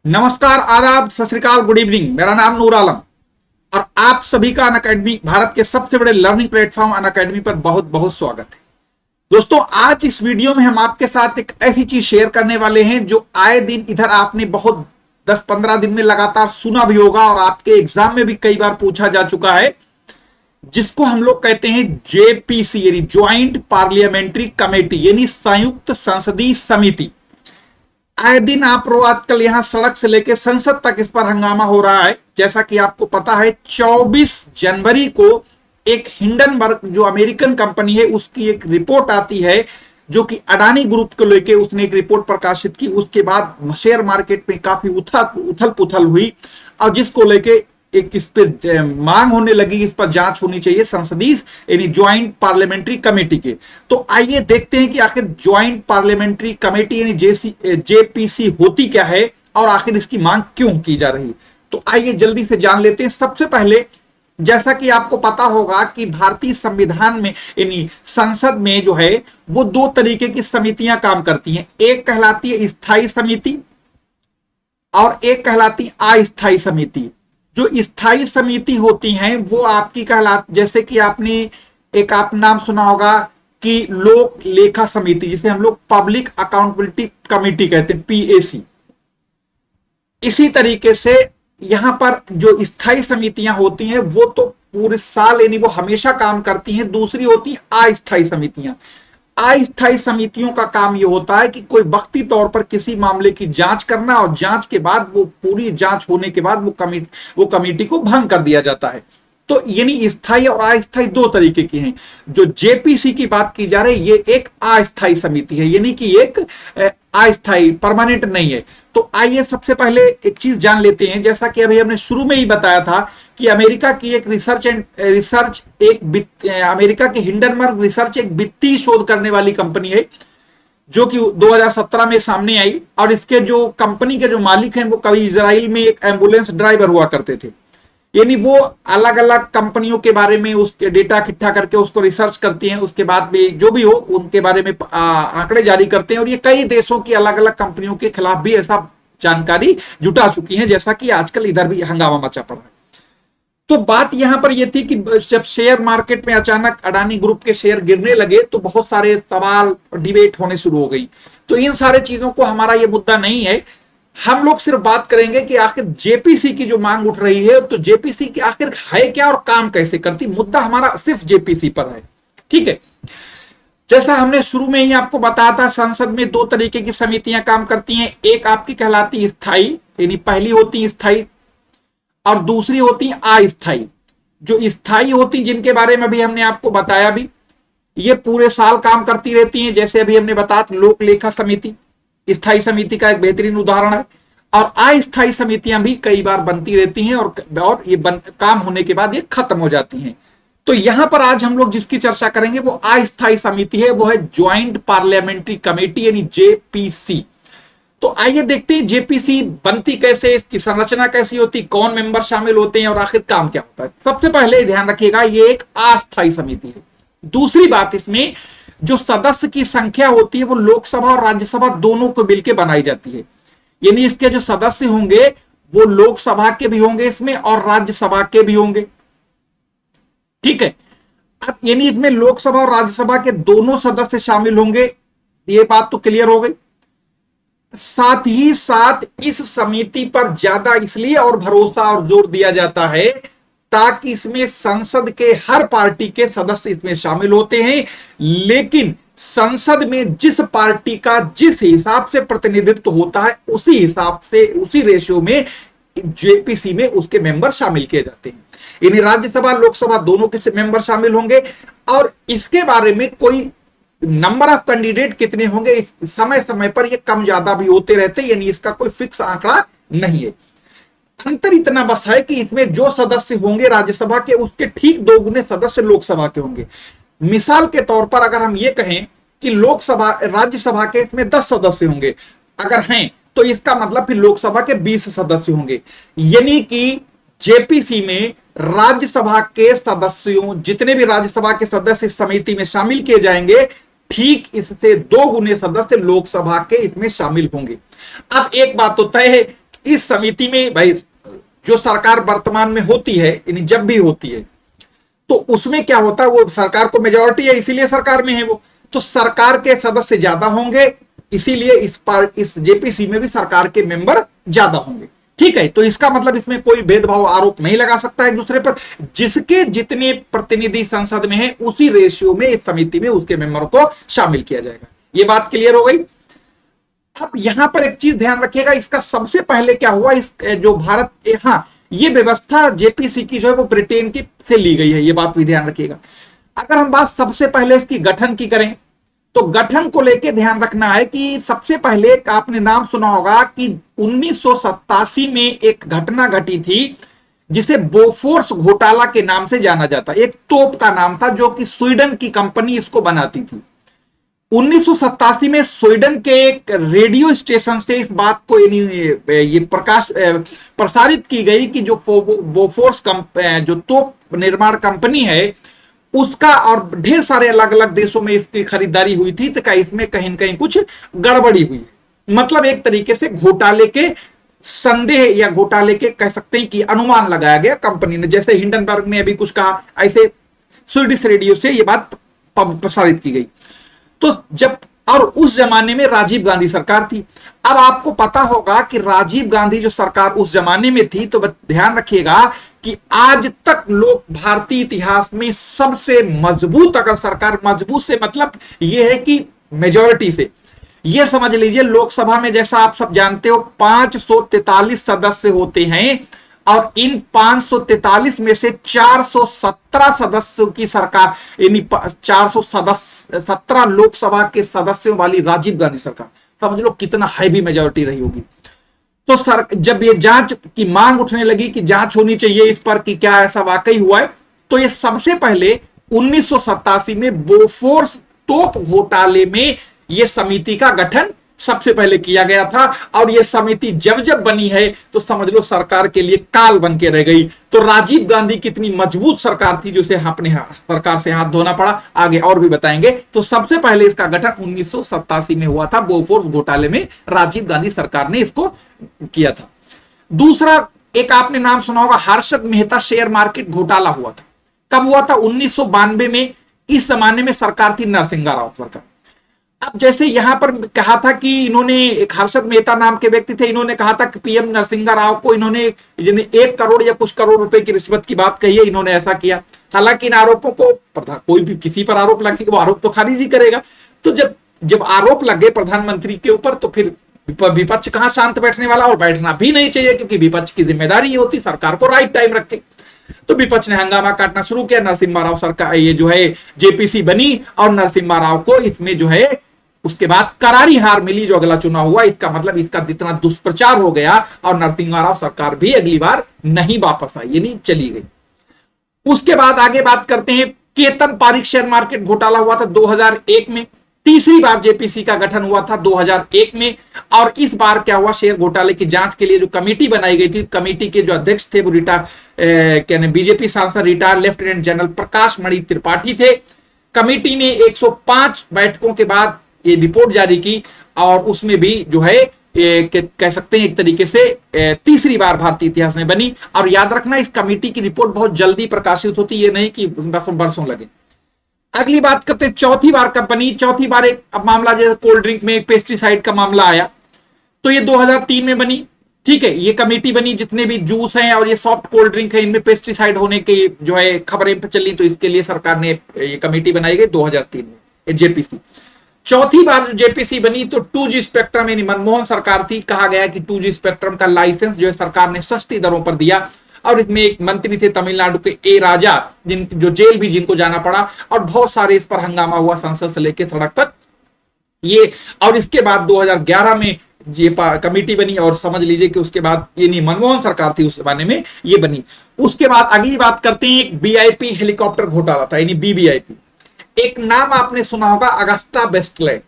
नमस्कार, आदाब, सत श्री अकाल, गुड इवनिंग। मेरा नाम नूर आलम और आप सभी का अनअकैडमी, भारत के सबसे बड़े लर्निंग प्लेटफॉर्म अनअकैडमी पर बहुत बहुत स्वागत है। दोस्तों, आज इस वीडियो में हम आपके साथ एक ऐसी चीज शेयर करने वाले हैं जो आए दिन इधर आपने बहुत 10-15 दिन में लगातार सुना भी होगा और आपके एग्जाम में भी कई बार पूछा जा चुका है, जिसको हम लोग कहते हैं जेपीसी यानी ज्वाइंट पार्लियामेंट्री कमेटी यानी संयुक्त संसदीय समिति। आए दिन आप लोग आजकल यहां सड़क से लेकर संसद तक इस पर हंगामा हो रहा है। जैसा कि आपको पता है, 24 जनवरी को एक हिंडनबर्ग जो अमेरिकन कंपनी है उसकी एक रिपोर्ट आती है, जो कि अडानी ग्रुप को लेकर उसने एक रिपोर्ट प्रकाशित की। उसके बाद शेयर मार्केट में काफी उथल पुथल हुई और जिसको लेके एक इस पर मांग होने लगी, इस पर जांच होनी चाहिए संसदीय यानी ज्वाइंट पार्लियामेंट्री कमेटी के। तो आइए देखते हैं कि आखिर ज्वाइंट पार्लियामेंट्री कमेटी यानी जेपीसी होती क्या है और आखिर इसकी मांग क्यों की जा रही। तो आइए जल्दी से जान लेते हैं। सबसे पहले, जैसा कि आपको पता होगा कि भारतीय संविधान में यानी संसद में जो है वो दो तरीके की समितियां काम करती हैं। एक कहलाती है स्थायी समिति और एक कहलाती है अस्थायी समिति। जो स्थायी समिति होती हैं वो आपकी जैसे कि आपने आप नाम सुना होगा कि लोक लेखा समिति, जिसे हम लोग पब्लिक अकाउंटेबिलिटी कमेटी कहते हैं, पीएसी। इसी तरीके से यहां पर जो स्थायी समितियां होती हैं वो तो पूरे साल यानी वो हमेशा काम करती हैं। दूसरी होती है अस्थायी समितियां। अस्थायी समितियों का काम यह होता है कि कोई वक्ती तौर पर किसी मामले की जांच करना और जांच के बाद वो पूरी जांच होने के बाद वो कमेटी को भंग कर दिया जाता है। तो यानी स्थायी और अस्थायी दो तरीके की हैं। जो जेपीसी की बात की जा रही है ये एक अस्थायी समिति है, यानी कि एक अस्थायी परमानेंट नहीं है। तो आइए सबसे पहले एक चीज जान लेते हैं। जैसा कि अभी हमने शुरू में ही बताया था कि अमेरिका की एक अमेरिका की हिंडनबर्ग रिसर्च एक वित्तीय शोध करने वाली कंपनी है, जो कि 2017 में सामने आई। और इसके जो कंपनी के जो मालिक हैं वो कभी इजराइल में एक एम्बुलेंस ड्राइवर हुआ करते थे। यानी वो अलग अलग कंपनियों के बारे में उसके डेटा इकट्ठा करके उसको रिसर्च करती हैं, उसके बाद में जो भी हो उनके बारे में आंकड़े जारी करते हैं। और ये कई देशों की अलग अलग कंपनियों के खिलाफ भी ऐसा जानकारी जुटा चुकी है, जैसा कि आजकल इधर भी हंगामा मचा पड़ा है। तो बात यहां पर यह थी कि जब शेयर मार्केट में अचानक अडानी ग्रुप के शेयर गिरने लगे तो बहुत सारे सवाल डिबेट होने शुरू हो गई। तो इन सारे चीजों को हमारा ये मुद्दा नहीं है। हम लोग सिर्फ बात करेंगे कि आखिर जेपीसी की जो मांग उठ रही है तो जेपीसी की आखिर है क्या और काम कैसे करती। मुद्दा हमारा सिर्फ जेपीसी पर है, ठीक है। जैसा हमने शुरू में ही आपको बताया था, संसद में दो तरीके की समितियां काम करती हैं। एक आपकी कहलाती स्थायी, यानी पहली होती स्थायी और दूसरी होती अस्थायी। जो स्थायी होती, जिनके बारे में भी हमने आपको बताया भी, ये पूरे साल काम करती रहती हैं। जैसे अभी हमने बताया लोक लेखा समिति स्थायी समिति का एक बेहतरीन उदाहरण है। और अस्थायी समितियां भी कई बार बनती रहती हैं और ये काम होने के बाद ये खत्म हो जाती हैं। तो यहां पर आज हम लोग जिसकी चर्चा करेंगे वो अस्थायी समिति है, वो है ज्वाइंट पार्लियामेंट्री कमेटी यानी जेपीसी। तो आइए देखते हैं जेपीसी बनती कैसे, इसकी संरचना कैसी होती, कौन मेंबर शामिल होते हैं और आखिर काम क्या होता है। सबसे पहले ध्यान रखिएगा ये एक अस्थायी समिति है। दूसरी बात, इसमें जो सदस्य की संख्या होती है वो लोकसभा और राज्यसभा दोनों को मिलकर बनाई जाती है। यानी इसके जो सदस्य होंगे वो लोकसभा के भी होंगे इसमें और राज्यसभा के भी होंगे, ठीक है। अब यानी इसमें लोकसभा और राज्यसभा के दोनों सदस्य शामिल होंगे, ये बात तो क्लियर हो गई। साथ ही साथ इस समिति पर ज्यादा इसलिए और भरोसा और जोर दिया जाता है ताकि इसमें संसद के हर पार्टी के सदस्य इसमें शामिल होते हैं, लेकिन संसद में जिस पार्टी का जिस हिसाब से प्रतिनिधित्व होता है उसी हिसाब से उसी रेशियो में जेपीसी में उसके मेंबर शामिल किए जाते हैं। यानी राज्यसभा लोकसभा दोनों के मेंबर शामिल होंगे और इसके बारे में कोई नंबर ऑफ कैंडिडेट कितने होंगे समय समय पर ये कम ज्यादा भी होते रहते हैं, यानी इसका कोई फिक्स आंकड़ा नहीं है। अंतर इतना बस है कि इसमें जो सदस्य होंगे राज्यसभा के उसके ठीक 2 गुने सदस्य लोकसभा के होंगे। मिसाल के तौर पर अगर हम ये कहें कि राज्यसभा के इसमें 10 सदस्य होंगे अगर हैं, तो इसका मतलब फिर लोकसभा के 20 सदस्य होंगे। यानी कि जेपीसी में राज्यसभा के सदस्यों, जितने भी राज्यसभा के सदस्य इस समिति में शामिल किए जाएंगे, ठीक इससे 2 गुने सदस्य लोकसभा के इसमें शामिल होंगे। अब एक बात तो तय है, इस समिति में भाई जो सरकार वर्तमान में होती है, यानी जब भी होती है, तो उसमें क्या होता है, वो सरकार को मेजॉरिटी है इसीलिए सरकार में है वो, तो सरकार के सदस्य ज्यादा होंगे, इसीलिए इस जेपीसी में भी सरकार के मेंबर ज्यादा होंगे। ठीक है, तो इसका मतलब इसमें कोई भेदभाव आरोप नहीं लगा सकता एक दूसरे पर। जिसके जितने प्रतिनिधि संसद में है उसी रेशियो में इस समिति में उसके मेंबर को शामिल किया जाएगा। ये बात क्लियर हो गई। अब यहां पर एक चीज ध्यान रखिएगा, इसका सबसे पहले क्या हुआ, इस जो भारत, हाँ, ये व्यवस्था जेपीसी की जो है वो ब्रिटेन की से ली गई है, ये बात भी ध्यान रखिएगा। अगर हम बात सबसे पहले इसकी गठन की करें, तो गठन को लेकर ध्यान रखना है कि सबसे पहले आपने नाम सुना होगा कि 1987 में एक घटना घटी थी जिसे बोफोर्स घोटाला के नाम से जाना जाता है। एक तोप का नाम था जो कि स्वीडन की कंपनी इसको बनाती थी। 1987 में स्वीडन के एक रेडियो स्टेशन से इस बात को ये प्रसारित की गई कि जो बोफोर्स जो तोप निर्माण कंपनी है उसका, और ढेर सारे अलग अलग देशों में इसकी खरीदारी हुई थी, तो क्या इसमें कहीं न कहीं कुछ गड़बड़ी हुई, मतलब एक तरीके से घोटाले के संदेह या घोटाले के कह सकते हैं कि अनुमान लगाया गया कंपनी ने। जैसे हिंडनबर्ग ने अभी कुछ कहा, ऐसे स्वीडिश रेडियो से यह बात प्रसारित की गई। तो जब, और उस जमाने में राजीव गांधी सरकार थी। अब आपको पता होगा कि राजीव गांधी जो सरकार उस जमाने में थी, तो ध्यान रखिएगा कि आज तक लोग भारतीय इतिहास में सबसे मजबूत, अगर सरकार मजबूत से मतलब यह है कि मेजॉरिटी से, यह समझ लीजिए लोकसभा में जैसा आप सब जानते हो 543 सदस्य होते हैं, और इन 543 में से 417 सदस्यों की सरकार, यानी 417 लोकसभा के सदस्यों वाली राजीव गांधी सरकार, समझ लो कितना हैवी मेजॉरिटी रही होगी। तो सर जब ये जांच की मांग उठने लगी कि जांच होनी चाहिए इस पर कि क्या ऐसा वाकई हुआ है, तो ये सबसे पहले 1987 में बोफोर्स तोप घोटाले में यह समिति का गठन सबसे पहले किया गया था। और यह समिति जब जब बनी है तो समझ लो सरकार के लिए काल बन के रह गई। तो राजीव गांधी कितनी मजबूत सरकार थी जो से अपने सरकार से हाथ धोना पड़ा, आगे और भी बताएंगे। तो सबसे पहले इसका गठन 1987 में हुआ था, बोफोर्स घोटाले में राजीव गांधी सरकार ने इसको किया था। दूसरा एक आपने नाम सुना होगा, हर्षद मेहता शेयर मार्केट घोटाला हुआ था। कब हुआ था? 1992 में। इस जमाने में सरकार थी नरसिम्हा राव सरकार। अब जैसे यहां पर कहा था कि इन्होंने, एक हर्षद मेहता नाम के व्यक्ति थे, इन्होंने कहा था कि पीएम नरसिम्हा राव को इन्होंने 1 करोड़ या कुछ करोड़ रुपए की रिश्वत की बात कही है, इन्होंने ऐसा किया। हालांकि इन आरोपों को कोई भी किसी पर आरोप लगे वो आरोप तो खारिज ही करेगा। तो जब आरोप लगे प्रधानमंत्री के ऊपर, तो फिर विपक्ष कहां शांत बैठने वाला, और बैठना भी नहीं चाहिए क्योंकि विपक्ष की जिम्मेदारी ये होती सरकार को राइट टाइम रखे। तो विपक्ष ने हंगामा काटना शुरू किया। नरसिम्हा राव सरकार ये जो है जेपीसी बनी, और नरसिम्हा राव को इसमें जो है उसके बाद करारी हार मिली जो अगला चुनाव हुआ। इसका मतलब इसका इतना दुष्प्रचार हो गया और नरसिम्हा राव सरकार भी अगली बार नहीं वापस आई, यानी चली गई। उसके बाद आगे बात करते हैं, केतन पारिक शेयर मार्केट घोटाला हुआ था 2001 में। तीसरी बार जेपीसी का गठन हुआ था 2001 में। और इस बार क्या हुआ, शेयर घोटाले की जांच के लिए जो कमेटी बनाई गई थी, कमेटी के जो अध्यक्ष थे वो बीजेपी सांसद रिटायर्ड लेफ्टिनेंट जनरल प्रकाश मणि त्रिपाठी थे। कमेटी ने 105 बैठकों के बाद ये रिपोर्ट जारी की, और उसमें भी जो है कह सकते हैं एक तरीके से तीसरी बार भारतीय इतिहास में बनी। और याद रखना, इस कमेटी की रिपोर्ट बहुत जल्दी प्रकाशित होती है, नहीं कि बरसों लगे। अगली बात करते हैं, चौथी बार कब बनी। चौथी बार एक मामला जैसे कोल्ड ड्रिंक में एक पेस्टिसाइड का मामला आया, तो ये 2003 में बनी। ठीक है, ये कमेटी बनी, जितने भी जूस हैं और ये सॉफ्ट कोल्ड ड्रिंक है इनमें पेस्टिसाइड होने की जो है खबरें चली, तो इसके लिए सरकार ने ये कमेटी बनाई गई 2003 में, जेपीसी। चौथी बार जो जेपीसी बनी तो 2G स्पेक्ट्रम, यानी मनमोहन सरकार थी, कहा गया कि 2G स्पेक्ट्रम का लाइसेंस जो है सरकार ने सस्ती दरों पर दिया। और इसमें एक मंत्री थे तमिलनाडु के ए राजा, जो जेल भी जिनको जाना पड़ा, और बहुत सारे इस पर हंगामा हुआ संसद से लेकर सड़क तक ये। और इसके बाद 2011 में ये कमेटी बनी, और समझ लीजिए कि उसके बाद ये नहीं, मनमोहन सरकार थी उस जमाने में ये बनी। उसके बाद अगली बात करते हैं, एक वीआईपी हेलीकॉप्टर घोटाला था, यानी वीवीआईपी। एक नाम आपने सुना होगा, अगस्ता वेस्टलैंड।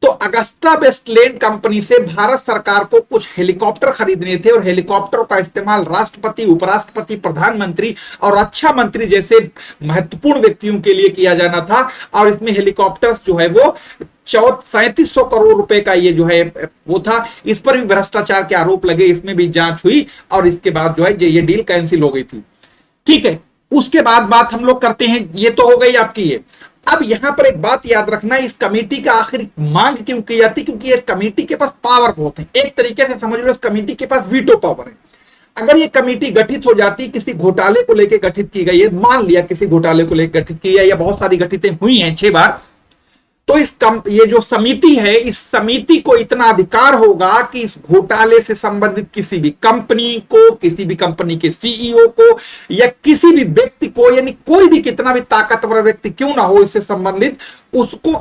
तो अगस्ता वेस्टलैंड कंपनी से भारत सरकार को कुछ हेलीकॉप्टर खरीदने थे और हेलीकॉप्टर का इस्तेमाल राष्ट्रपति, उपराष्ट्रपति, प्रधानमंत्री और रक्षा मंत्री जैसे महत्वपूर्ण व्यक्तियों के लिए किया जाना था। और इसमें हेलीकॉप्टर्स जो है वो 3700 करोड़ रुपए का ये जो है वो था। इस पर भी भ्रष्टाचार के आरोप लगे, इसमें भी जांच हुई और इसके बाद जो है ये डील कैंसिल हो गई थी। ठीक है, उसके बाद बात हम लोग करते हैं, ये तो हो गई आपकी ये। अब यहां पर एक बात याद रखना, इस कमेटी का आखिर मांग क्यों की जाती, क्योंकि ये कमेटी के पास पावर बहुत है। एक तरीके से समझ लो इस कमेटी के पास वीटो पावर है। अगर ये कमेटी गठित हो जाती, किसी घोटाले को लेकर गठित की गई है, मान लिया किसी घोटाले को लेकर गठित की है या बहुत सारी गठितें हुई हैं 6 बार, तो ये जो समिति है, इस समिति को इतना अधिकार होगा कि इस घोटाले से संबंधित किसी भी कंपनी को, किसी भी कंपनी के सीईओ को या किसी भी व्यक्ति को, यानी कोई भी कितना भी ताकतवर व्यक्ति क्यों ना हो इससे संबंधित, उसको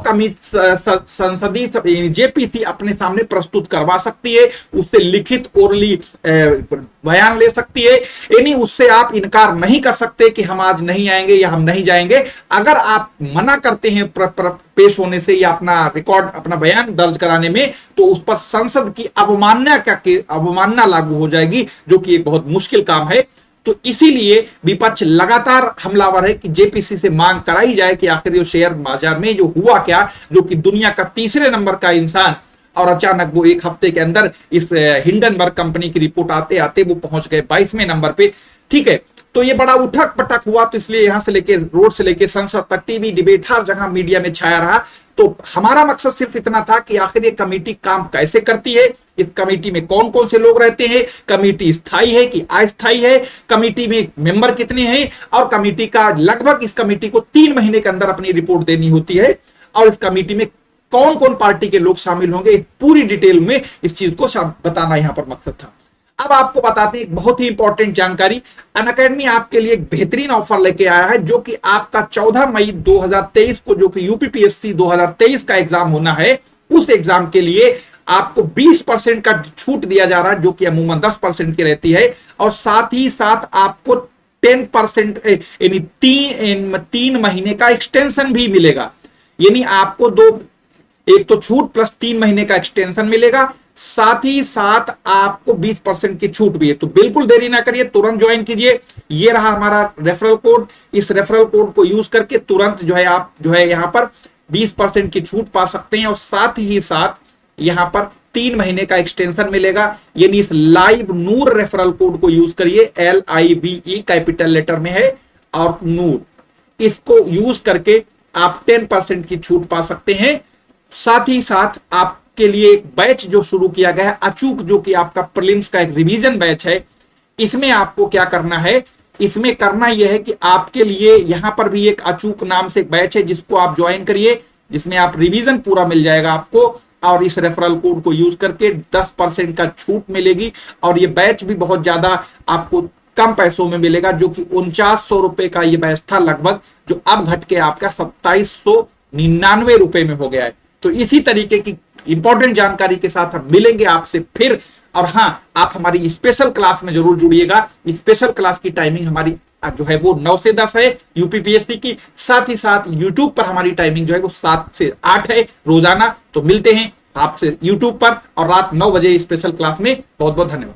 संसदीय जेपीसी अपने सामने प्रस्तुत करवा सकती है, उससे लिखित ओरली बयान ले सकती है। यानी उससे आप इनकार नहीं कर सकते कि हम आज नहीं आएंगे या हम नहीं जाएंगे। अगर आप मना करते हैं पेश होने से या अपना रिकॉर्ड, अपना बयान दर्ज कराने में, तो उस पर संसद की अवमानना लागू हो जाएगी, जो कि एक बहुत मुश्किल काम है। तो इसीलिए विपक्ष लगातार हमलावर है कि जेपीसी से मांग कराई जाए कि आखिर ये शेयर बाजार में जो हुआ क्या, जो कि दुनिया का तीसरे नंबर का इंसान, और अचानक वो एक हफ्ते के अंदर इस हिंडनबर्ग कंपनी की रिपोर्ट आते आते वो पहुंच गए 22वें नंबर पे। ठीक है, तो ये बड़ा उठक पटक हुआ, तो इसलिए यहां से लेके रोड से लेके संसद तक, टीवी डिबेट हर जगह मीडिया में छाया रहा। तो हमारा मकसद सिर्फ इतना था कि आखिर ये कमेटी काम कैसे करती है, इस कमेटी में कौन कौन से लोग रहते हैं, कमेटी स्थायी है कि अस्थायी है, कमेटी में मेंबर कितने हैं, और कमेटी का लगभग इस कमेटी को 3 महीने के अंदर अपनी रिपोर्ट देनी होती है, और इस कमेटी में कौन कौन पार्टी के लोग शामिल होंगे, पूरी डिटेल में इस चीज को बताना यहां पर मकसद था। अब आपको बताते हैं एक बहुत ही इंपॉर्टेंट जानकारी। अनअकैडमी आपके लिए एक बेहतरीन ऑफर लेके आया है, जो कि आपका 14 मई 2023 को, जो कि यूपीपीएससी 2023 का एग्जाम होना है, उस एग्जाम के लिए आपको 20% का छूट दिया जा रहा है, जो कि अमूमन 10% की रहती है। और साथ ही साथ आपको 10% यानी 3 महीने का एक्सटेंशन भी मिलेगा। यानी आपको एक तो छूट प्लस 3 महीने का एक्सटेंशन मिलेगा, साथ ही साथ आपको 20% की छूट भी है। तो बिल्कुल देरी ना करिए, तुरंत ज्वाइन कीजिए। ये रहा हमारा रेफरल कोड, इस रेफरल कोड को यूज करके तुरंत जो है आप जो है यहाँ पर 20% की छूट पा सकते हैं, और साथ ही साथ यहाँ पर 3 महीने का एक्सटेंशन मिलेगा। यानी इस लाइव नूर रेफरल कोड को यूज करिए, LIVE कैपिटल लेटर में है और नूर, इसको यूज करके आप 10% की छूट पा सकते हैं। साथ ही साथ आपके लिए एक बैच जो शुरू किया गया है अचूक, जो कि आपका प्रीलिम्स का एक रिवीजन बैच है। इसमें आपको क्या करना है, इसमें करना यह है कि आपके लिए यहां पर भी एक अचूक नाम से एक बैच है, जिसको आप ज्वाइन करिए, जिसमें आप रिवीजन पूरा मिल जाएगा आपको, और इस रेफरल कोड को यूज करके 10% का छूट मिलेगी। और ये बैच भी बहुत ज्यादा आपको कम पैसों में मिलेगा, जो कि 4900 रुपए का ये बैच था लगभग, जो अब घट के आपका 2799 रुपए में हो गया है। तो इसी तरीके की इंपॉर्टेंट जानकारी के साथ हम मिलेंगे आपसे फिर। और हाँ, आप हमारी स्पेशल क्लास में जरूर जुड़िएगा। स्पेशल क्लास की टाइमिंग हमारी जो है वो 9 से 10 है यूपीपीएससी की। साथ ही साथ यूट्यूब पर हमारी टाइमिंग जो है वो 7 से 8 है रोजाना। तो मिलते हैं आपसे यूट्यूब पर और रात 9 बजे स्पेशल क्लास में। बहुत बहुत धन्यवाद।